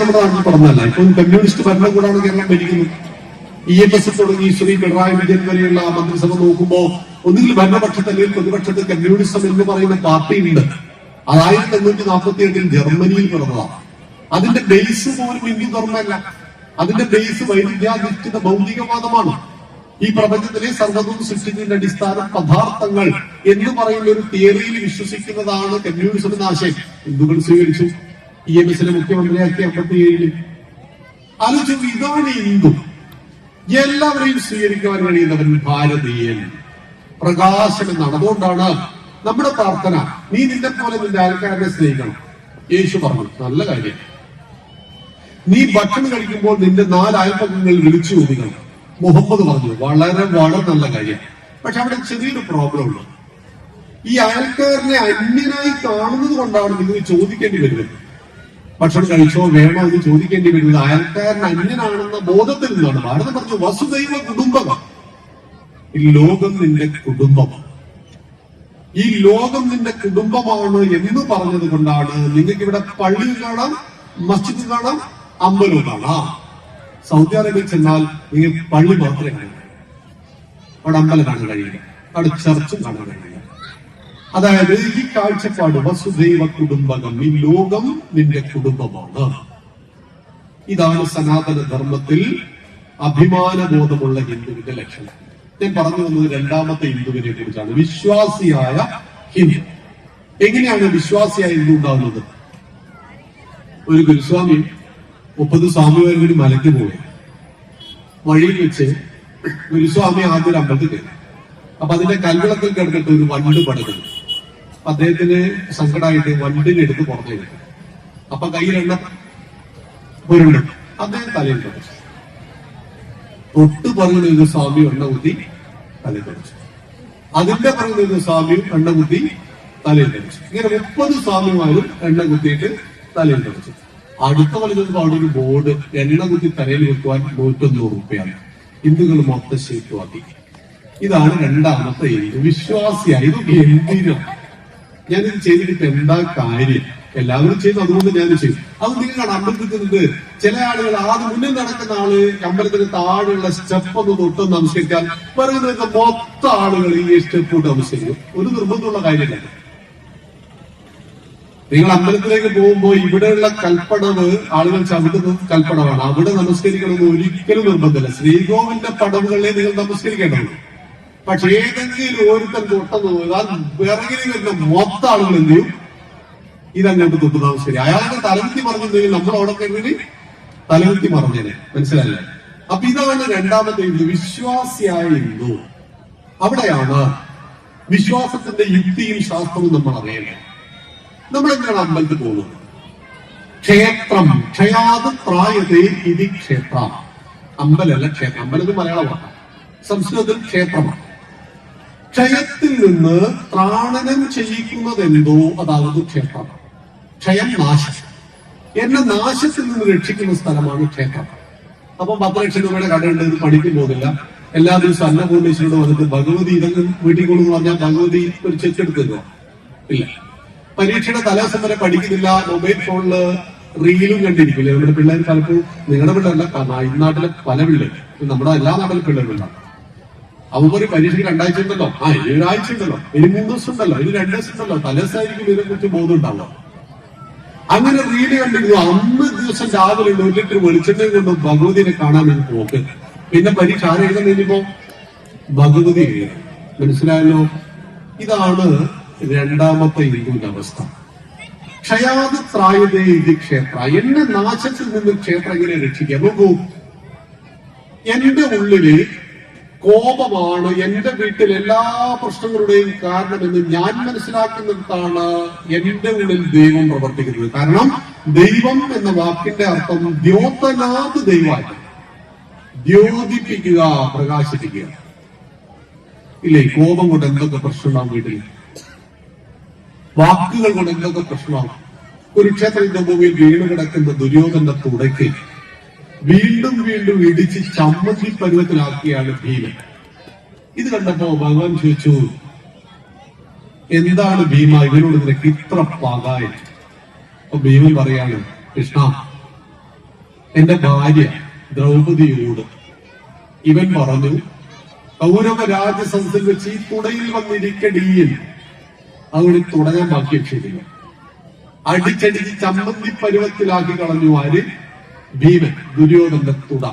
നമ്മുടെ നാട്ടിൽ പറഞ്ഞല്ല. ഇപ്പം കമ്മ്യൂണിസ്റ്റ് ഭരണകൂടമാണ് കേരളം ഭരിക്കുന്നത്. EMS തുടങ്ങി ശ്രീ പിണറായി വിജയൻ വരെയുള്ള മന്ത്രിസഭ നോക്കുമ്പോൾ ഒന്നുകിൽ ഭരണപക്ഷത്ത് അല്ലെങ്കിൽ പ്രതിപക്ഷത്ത് കമ്മ്യൂണിസം എന്ന് പറയുന്ന പാർട്ടി ഉണ്ട്. അത് 1847 ജർമ്മനിയിൽ പിറന്നതാണ്. അതിന്റെ ബേസ് പോലും ഹിന്ദു ധർമ്മമല്ല. അതിന്റെ ബേസ് വൈരുദ്ധ്യാധിഷ്ഠിത ഭൗതികവാദമാണ്. ഈ പ്രപഞ്ചത്തിലെ സർവ്വതും സൃഷ്ടിച്ചതിന്റെ അടിസ്ഥാനം പദാർത്ഥങ്ങൾ എന്ന് പറയുന്ന ഒരു തിയറിയിൽ വിശ്വസിക്കുന്നതാണ് കമ്മ്യൂണിസം എന്ന ആശയം. ഹിന്ദുക്കൾ സ്വീകരിച്ചു. EMS മുഖ്യമന്ത്രിയാക്കി 57. ആലോചിച്ചു, ഇതാണ് ഹിന്ദു. എല്ലാവരെയും സ്വീകരിക്കാൻ കഴിയുന്നവൻ ഭാരതീയൻ, പ്രകാശം എന്നാണ്. അതുകൊണ്ടാണ് നമ്മുടെ പ്രാർത്ഥന, നീ നിന്നെ പോലെ നിന്റെ ആൾക്കാരെ സ്നേഹിക്കണം. യേശു പറഞ്ഞു, നല്ല കാര്യം. നീ ഭക്ഷണം കഴിക്കുമ്പോൾ നിന്റെ 4 അയൽപക്കങ്ങൾ വിളിച്ചു ചോദിക്കണം. മുഹമ്മദ് പറഞ്ഞു, വളരെ വളരെ നല്ല കാര്യം. പക്ഷെ അവിടെ ചെറിയൊരു പ്രോബ്ലം ഉണ്ട്. ഈ അയൽക്കാരനെ അന്യനായി കാണുന്നത് കൊണ്ടാണ് നിങ്ങൾ ചോദിക്കേണ്ടി വരുന്നത്. ഭക്ഷണം കഴിച്ചോ വേണോ എന്ന് ചോദിക്കേണ്ടി വരുന്നത് അയൽക്കാരൻ അന്യനാണെന്ന ബോധത്തിൽ നിന്നാണ്. ഭാരതം പറഞ്ഞു, വസുദൈവ കുടുംബകം. ഈ ലോകം നിന്റെ കുടുംബമാണ്. ഈ ലോകം നിന്റെ കുടുംബമാണ് എന്ന് പറഞ്ഞത് കൊണ്ടാണ് നിങ്ങൾക്ക് ഇവിടെ പള്ളിയും കാണാം, മസ്ജിദ് കാണാം, അമ്പലവും കാണാം. സൗദി അറേബ്യയിൽ ചെന്നാൽ നിങ്ങൾ പള്ളി മാത്രമേ കാണൂ. അവിടെ അമ്പലം കാണാൻ കഴിയില്ല, അവിടെ ചർച്ചും കാണാൻ കഴിയില്ല. അതായത് ഈ കാഴ്ചപ്പാട് വസുദൈവ കുടുംബകം, ഈ ലോകം നിന്റെ കുടുംബമാണ്. ഇതാണ് സനാതന ധർമ്മത്തിൽ അഭിമാനബോധമുള്ള ഹിന്ദുവിന്റെ ലക്ഷണം. ഞാൻ പറഞ്ഞു വന്നത് രണ്ടാമത്തെ ഹിന്ദുവിനെ കുറിച്ചാണ്, വിശ്വാസിയായ ഹിന്ദു. എങ്ങനെയാണ് വിശ്വാസിയായ ഹിന്ദു ഉണ്ടാകുന്നത്? ഒരു ഗുരുസ്വാമി 30 സ്വാമിമാരും കൂടി മലയ്ക്ക് പോയി. വഴിയിൽ വെച്ച് ഗുരുസ്വാമി ആദ്യം ഒരു അമ്പലത്തിൽ കയറി. അപ്പൊ അതിന്റെ കൽവിളക്കിൽ കിടന്നിട്ട് ഒരു വണ്ട് പടക്കുന്നു. അദ്ദേഹത്തിന് സങ്കടമായിട്ട് വണ്ടിനെ എടുത്ത് പുറത്തേക്ക് കിട്ടും. അപ്പൊ കയ്യിലെണ്ണ പുരുണ്ട്. അദ്ദേഹം തലയിൽ തുടച്ചു. തൊട്ട് പറയുന്ന സ്വാമി എണ്ണ കുത്തി തലയിൽ തുടച്ചു. അതിന്റെ പറയുന്ന സ്വാമി എണ്ണ കുത്തി തലയിൽ തുടച്ചു. ഇങ്ങനെ 30 സ്വാമിമാരും എണ്ണ കുത്തിയിട്ട് തലയിൽ തുടച്ചു. അടുത്ത വലിച്ചപ്പോൾ അവിടെ ഒരു ബോർഡ്, എണ്ണ കുത്തി തലയിൽ വെക്കുവാൻ 150 രൂപയാണ്. ഹിന്ദുക്കൾ മൊത്തം ശേത്തുവാക്കി. ഇതാണ് രണ്ടാമത്തെ ഹിന്ദു, വിശ്വാസിയായി. ഇത് ഗംഭീരം. ഞാനിത് ചെയ്തിട്ട് എന്താ കാര്യം? എല്ലാവരും ചെയ്തു, അതുകൊണ്ട് ഞാൻ ചെയ്തു. അത് നിങ്ങളാണ് അമ്പലത്തിൽ ചില ആളുകൾ ആദ്യം മുന്നിൽ നടക്കുന്ന ആള് അമ്പലത്തിന് താഴെയുള്ള സ്റ്റെപ്പ് ഒന്ന് തൊട്ടൊന്ന് നമസ്കരിക്കാൻ പറയുന്നത് മൊത്തം ആളുകൾ ഈ സ്റ്റെപ്പ് തൊട്ട് നമസ്കരിക്കും. ഒരു നിർബന്ധമുള്ള കാര്യമല്ല. നിങ്ങൾ അമ്പലത്തിലേക്ക് പോകുമ്പോൾ ഇവിടെയുള്ള കൽപ്പടവ് ആളുകൾ ചവിട്ടുന്നത് കൽപ്പടവാണ്. അവിടെ നമസ്കരിക്കണമെന്ന് ഒരിക്കലും നിർബന്ധമില്ല. ശ്രീകോവിലിന്റെ പടവുകളെ നിങ്ങൾ നമസ്കരിക്കേണ്ടതുള്ളൂ. പക്ഷെ ഏതെങ്കിലും ഒരുത്തൻ തൊട്ടെന്ന് പോയാൽ പിറകിൽ വരുന്ന മൊത്തം ആളുകൾ എന്ത് ചെയ്യും? ഇതങ്ങോട്ട് തൊട്ട് നമസ്കരിക്കും. അയാളുടെ തലകുത്തി മറിഞ്ഞിട്ടുണ്ടെങ്കിൽ നമ്മൾ അവിടെ കഴിഞ്ഞ് തലകുത്തി മറിഞ്ഞേനെ. മനസ്സിലായില്ലേ? അപ്പൊ ഇതാണ് രണ്ടാമത്തെ ഹിന്ദു, വിശ്വാസിയായ ഹിന്ദു. അവിടെയാണ് വിശ്വാസത്തിന്റെ യുക്തിയും ശാസ്ത്രവും നമ്മൾ അറിയേണ്ടത്. നമ്മളെന്താണ് അമ്പലത്തിൽ പോകുന്നത്? ക്ഷേത്രം ക്ഷയാത് പ്രായതേ ഇതി ക്ഷേത്ര. അമ്പലല്ല ക്ഷേത്രം. അമ്പലത്തിൽ മലയാളമാണ്, സംസ്കൃതത്തിൽ ക്ഷേത്രമാണ്. ക്ഷയത്തിൽ നിന്ന് ത്രാണനം ചെയ്യിക്കുന്നതെന്തോ അതാകുന്നു ക്ഷേത്രം. ക്ഷയം നാശം. എന്നെ നാശത്തിൽ നിന്ന് രക്ഷിക്കുന്ന സ്ഥലമാണ് ക്ഷേത്രം. അപ്പം 10 ലക്ഷം രൂപയുടെ കടയുണ്ട്, ഇത് പണിക്ക് പോകുന്നില്ല. എല്ലാ ദിവസവും അന്നപൂർണേശ്വരോട് വന്നിട്ട് ഭഗവതി ഇതൊക്കെ വീട്ടിൽ കൊണ്ടെന്ന് പറഞ്ഞാൽ ഭഗവതി ഒരു ചെക്ക് എടുത്ത് തരുമോ? ഇല്ല. പരീക്ഷയുടെ തലേദിവസം വരെ പഠിക്കുന്നില്ല, മൊബൈൽ ഫോണില് റീലും കണ്ടിരിക്കില്ലേ? നമ്മുടെ പിള്ളേർ പലപ്പോഴും, നിങ്ങളുടെ പിള്ളേരല്ല, ഈ നാട്ടിലെ പല പിള്ളേർ, നമ്മുടെ എല്ലാ നാട്ടിലെ പിള്ളേരുണ്ടാവും. അവര് പരീക്ഷയ്ക്ക് 2 ആഴ്ച ഉണ്ടല്ലോ, ഇനി 1 ആഴ്ച ഉണ്ടല്ലോ, ഇനി 3 ദിവസം ഉണ്ടല്ലോ, ഇനി 2 ദിവസം ഉണ്ടല്ലോ, തലേദിവസമായിരിക്കും ഇതിനെ കുറിച്ച് ബോധം ഉണ്ടാവുക. അങ്ങനെ റീല് കണ്ടിരുന്നു. അന്ന് ദിവസം രാവിലെ 1 ലിറ്റർ വെളിച്ചെണ്ണയും കൊണ്ട് ഭഗവതിനെ കാണാൻ വേണ്ടി പോക്ക്. പിന്നെ പരീക്ഷ ആരെഴുതുന്നതിനിപ്പോ ഭഗവതി എഴുതുക. മനസ്സിലായല്ലോ? ഇതാണ് രണ്ടാമത്തെ ഹിന്ദുവിന്റെ അവസ്ഥ. ക്ഷയാത് ത്രായതേ ഇതി ക്ഷേത്ര. എന്നെ നാശത്തിൽ നിന്ന് ക്ഷേത്രം എങ്ങനെ രക്ഷിക്കാം? നോക്കൂ, എന്റെ ഉള്ളില് കോപമാണ് എന്റെ വീട്ടിൽ എല്ലാ പ്രശ്നങ്ങളുടെയും കാരണമെന്ന് ഞാൻ മനസ്സിലാക്കുന്നിടത്താണ് എന്റെ ഉള്ളിൽ ദൈവം പ്രവർത്തിക്കുന്നത്. കാരണം ദൈവം എന്ന വാക്കിന്റെ അർത്ഥം ദ്യോതനാത് ദൈവമാണ്. ദ്യോതിപ്പിക്കുക, പ്രകാശിപ്പിക്കുക. ഇല്ലേ? കോപം കൊണ്ട് എന്തൊക്കെ പ്രശ്നമുണ്ടാവും വീട്ടിൽ, വാക്കുകൾ കൊണ്ട് എന്തൊക്കെ പ്രശ്നമാകും. കുരുക്ഷേത്ര യുദ്ധഭൂമിയിൽ വീണ് കിടക്കുന്ന ദുര്യോധന്റെ തുടയ്ക്ക് വീണ്ടും വീണ്ടും ഇടിച്ച് ചമ്മന്തി പരുവത്തിലാക്കിയാണ് ഭീമൻ. ഇത് കണ്ടപ്പോ ഭഗവാൻ ചോദിച്ചു, എന്താണ് ഭീമ, ഇവനോട് നിനക്ക് ഇത്ര പകായി? അപ്പൊ ഭീമൻ പറയാണ്, കൃഷ്ണ, എന്റെ ഭാര്യ ദ്രൗപദിയോട് ഇവൻ പറഞ്ഞു, കൗരവ രാജസദസ്സിൽ വെച്ച് ഈ തുടയിൽ വന്നിരിക്കടിയിൽ അതുകൊണ്ട് തുടങ്ങാൻ ബാക്കി വെച്ചിട്ടില്ല. അടിച്ചടിച്ച് ചമ്മന്തി പരുവത്തിലാക്കി കളഞ്ഞു ആര്? ഭീമൻ, ദുര്യോധന്റെ തുട.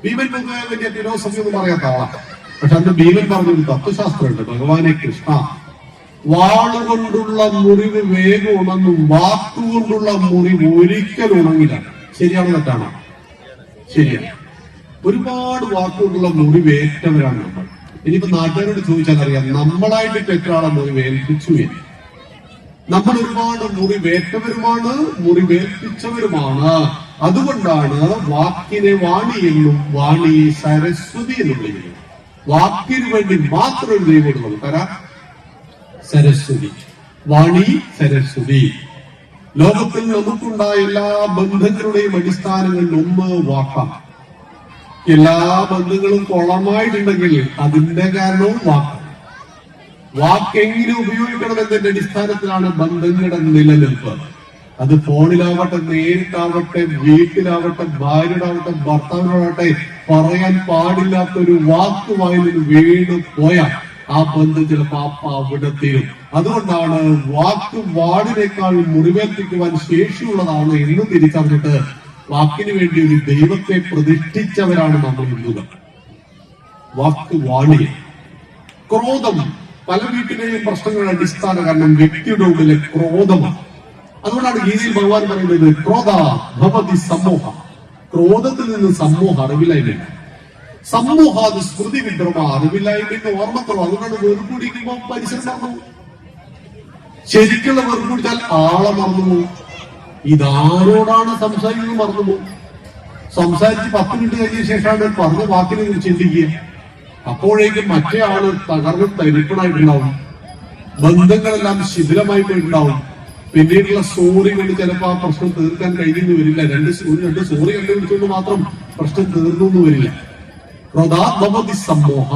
ഭീമൻ പൊതുവെ വലിയ ഫിലോസഫി ഒന്നും പറയാത്ത ആളാണ്. പക്ഷെ അന്ന് ഭീമൻ പറഞ്ഞൊരു തത്വശാസ്ത്രമുണ്ട്, ഭഗവാനെ കൃഷ്ണ, വാളുകൊണ്ടുള്ള മുറിവ് വേഗം ഉണങ്ങും, വാക്കുകൊണ്ടുള്ള മുറിവ് ഒരിക്കൽ ഉണങ്ങില്ല. ശരിയാണോ തെറ്റാണോ? ശരിയാണ്. ഒരുപാട് വാക്കുകൊണ്ടുള്ള മുറിവേറ്റവരാണ് നമ്മൾ. ഇനിയിപ്പോ നാട്ടുകാരോട് ചോദിച്ചാൽ അറിയാം, നമ്മളായിട്ട് പെറ്റാളെ മുറിവേൽപ്പിച്ചു എന്ന്. നമ്മൾ ഒരുപാട് മുറിവേറ്റവരുമാണ്, മുറിവേൽപ്പിച്ചവരുമാണ്. അതുകൊണ്ടാണ് വാക്കിനെ വാണി എന്നും വാണിയെ സരസ്വതി എന്നും വിളിക്കുന്നത്. വാക്കിന് വേണ്ടി മാത്രം ദൈവമുള്ളത് കര സരസ്വതി, വാണി സരസ്വതി. ലോകത്തിൽ നമുക്കുണ്ടായ എല്ലാ ബന്ധങ്ങളുടെയും അടിസ്ഥാനങ്ങളിൽ ഒന്ന് വാക്കാണ്. എല്ലാ ബന്ധങ്ങളും കൊളമായിട്ടുണ്ടെങ്കിൽ അതിന്റെ കാരണവും വാക്കാണ്. വാക്കെങ്ങനെ ഉപയോഗിക്കണം എന്നതിന്റെ അടിസ്ഥാനത്തിലാണ് ബന്ധങ്ങളുടെ നിലനിൽപ്പ്. അത് ഫോണിലാവട്ടെ, നേരിട്ടാവട്ടെ, വീട്ടിലാവട്ടെ, ഭാര്യയോടാവട്ടെ, ഭർത്താവിനോടാവട്ടെ, പറയാൻ പാടില്ലാത്തൊരു വാക്ക് വായിൽ നിന്ന് വീണ് പോയാൽ ആ ബന്ധം ചിലപ്പോൾ അവിടെ തീരും. അതുകൊണ്ടാണ് വാക്ക് വാടിനേക്കാൾ മുറിവേൽപ്പിക്കുവാൻ ശേഷിയുള്ളതാണ് എന്ന് തിരിച്ചറിഞ്ഞിട്ട് വാക്കിന് വേണ്ടി ഒരു ദൈവത്തെ പ്രതിഷ്ഠിച്ചവരാണ് നമ്മൾ ഹിന്ദുക്കൾ. വാക്ക് വാണി. ക്രോധം പല വീട്ടിലെയും പ്രശ്നങ്ങളുടെ അടിസ്ഥാന കാരണം വ്യക്തിയുടെ ഉള്ളിലെ ക്രോധമാണ്. അതുകൊണ്ടാണ് ഗീതയിൽ ഭഗവാൻ പറയുന്നത്, ക്രോധ ഭവതി സമൂഹ. ക്രോധത്തിൽ നിന്ന് സമൂഹ, അറിവില്ലായ്മ. സമൂഹാത് സ്മൃതി വിഭ്രമ, അറിവില്ലായ്മ ഓർമ്മക്കുറവ്. അതുകൊണ്ടാണ് വെറുപിടിക്കുമ്പോൾ പരിസരം മറന്നു. ശരിക്കുള്ള വെറുപിടിച്ചാൽ ആളെ മറന്നു. ഇതാരോടാണ് സംസാരിക്കുന്നത് മറന്നു. സംസാരിച്ച് 10 മിനിറ്റ് കഴിഞ്ഞ ശേഷമാണ് പറഞ്ഞ വാക്കിനെ കുറിച്ച് ചിന്തിക്കുക. അപ്പോഴേക്കും മറ്റേ ആള് തകർന്ന് തരിപ്പണായിട്ടുണ്ടാവും, ബന്ധങ്ങളെല്ലാം ശിഥിലമായി പോയിട്ടുണ്ടാവും. പിന്നീടുള്ള സോറി കൊണ്ട് ചിലപ്പോൾ ആ പ്രശ്നം തീർക്കാൻ കഴിഞ്ഞെന്ന് വരില്ല. രണ്ട് സോറി കണ്ടുപിടിച്ചുകൊണ്ട് മാത്രം പ്രശ്നം തീർന്നു എന്ന് വരില്ല. സമൂഹ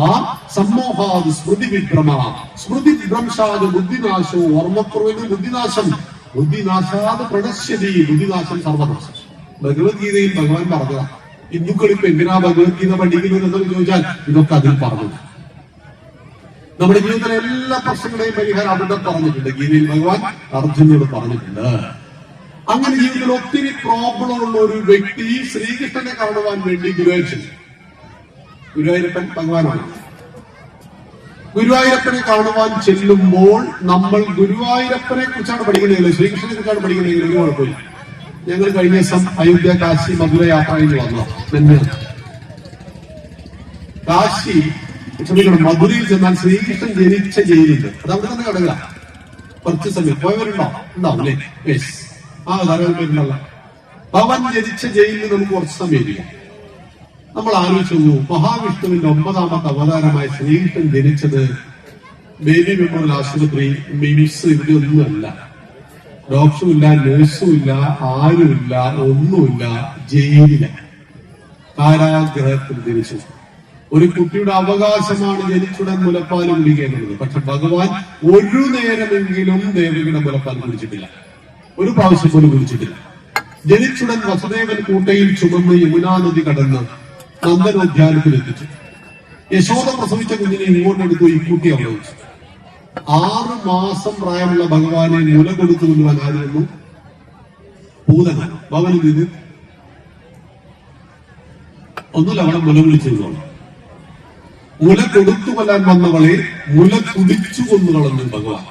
സമൂഹാത് സ്മൃതി വിഭ്രമ, സ്മൃതി വിഭ്രംശാത് ബുദ്ധിനാശോ, ഓർമ്മക്കുറവിന് ബുദ്ധിനാശം, ബുദ്ധിനാശാത് പ്രണശ്യതി, ബുദ്ധിനാശം സർവനാശം. ഭഗവത്ഗീതയിൽ ഭഗവാൻ പറഞ്ഞതാ. ഹിന്ദുക്കൾ ഇപ്പൊ എന്തിനാ ഭഗവത്ഗീത പഠിക്കുന്നത് എന്ന് ചോദിച്ചാൽ ഇതൊക്കെ അതിൽ പറഞ്ഞത്. നമ്മുടെ ജീവിതത്തിലെ എല്ലാ പ്രശ്നങ്ങളെയും പരിഹാരം അവിടെ പറഞ്ഞിട്ടുണ്ട്. ഗീതയിൽ ഭഗവാൻ അർജുനോട് പറഞ്ഞിട്ടുണ്ട്. അങ്ങനെ ജീവിതത്തിൽ ഒത്തിരി പ്രോബ്ലം ഉള്ള ഒരു വ്യക്തി ശ്രീകൃഷ്ണനെ കാണുവാൻ വേണ്ടി ഗുരുവായൂരപ്പൻ ഭഗവാനാണ്. ഗുരുവായൂരപ്പനെ കാണുവാൻ ചെല്ലുമ്പോൾ നമ്മൾ ഗുരുവായൂരപ്പനെ കുറിച്ചാണ് പഠിക്കുന്നതെങ്കിൽ, ശ്രീകൃഷ്ണനെ കുറിച്ചാണ് പഠിക്കുന്നതെങ്കിൽ ഒരു കുഴപ്പമില്ല. ഞങ്ങൾ കഴിഞ്ഞ ദിവസം അയോധ്യ, കാശി, മധുര യാത്ര കഴിഞ്ഞ് വന്നു. കാശി ക്ഷമിക്കണം, മധുരയിൽ ചെന്നാൽ ശ്രീകൃഷ്ണൻ ജനിച്ച ജയിലുണ്ട്. അത് അവിടെ തന്നെ കടക. കുറച്ച് സമയം പോയവരുണ്ടോ? ഉണ്ടാവും അല്ലേ? യെസ്, ആ ധാരാളം പേരുണ്ടല്ല. ഭവൻ ജനിച്ച ജയിലിൽ നമുക്ക് കുറച്ച് സമയം ഇല്ല. നമ്മൾ ആലോചിച്ചു, മഹാവിഷ്ണുവിന്റെ 9ാമത്തെ അവതാരമായ ശ്രീകൃഷ്ണൻ ജനിച്ചത് ബേബി മെമ്മോറിയൽ ആശുപത്രി, മിംസ്, ഇവിടെ ഒന്നുമല്ല. ഡോക്ടറും ഇല്ല, നഴ്സും ഇല്ല, ആരുമില്ല, ഒന്നുമില്ല. ജയിലില്ല, കാരാഗ്രഹത്തിൽ ജനിച്ചു. ഒരു കുട്ടിയുടെ അവകാശമാണ് ജനിച്ചുടൻ മുലപ്പാൽ കുടിക്കേണ്ടത്. പക്ഷെ ഭഗവാൻ ഒരു നേരമെങ്കിലും ദേവിയുടെ മുലപ്പാൽ കുടിച്ചിട്ടില്ല. ഒരു പ്രാവശ്യം പോലും കുടിച്ചിട്ടില്ല. ജനിച്ചുടൻ വസുദേവൻ കൂട്ടയിൽ ചുമന്ന് യമുനാ നദി കടന്ന് നന്ദനോദ്യാനത്തിൽ എത്തിച്ചു. യശോദ പ്രസവിച്ച കുഞ്ഞിനെ ഇങ്ങോട്ടെടുത്തു ഈ കുട്ടി അവിടെ വെച്ചു. 6 മാസം പ്രായമുള്ള ഭഗവാനെ മുല കൊടുത്തു കൊണ്ടുവാൻ ആയിരുന്നു? പൂതനാണ്. ഭവനിൽ ഇത് ഒന്നുമില്ല, അവിടെ മുല വിളിച്ചു. മുല കൊടുത്തു കൊല്ലാൻ വന്നവളെ മുല കുടിച്ചു കൊന്നു കളഞ്ഞു ഭഗവാൻ.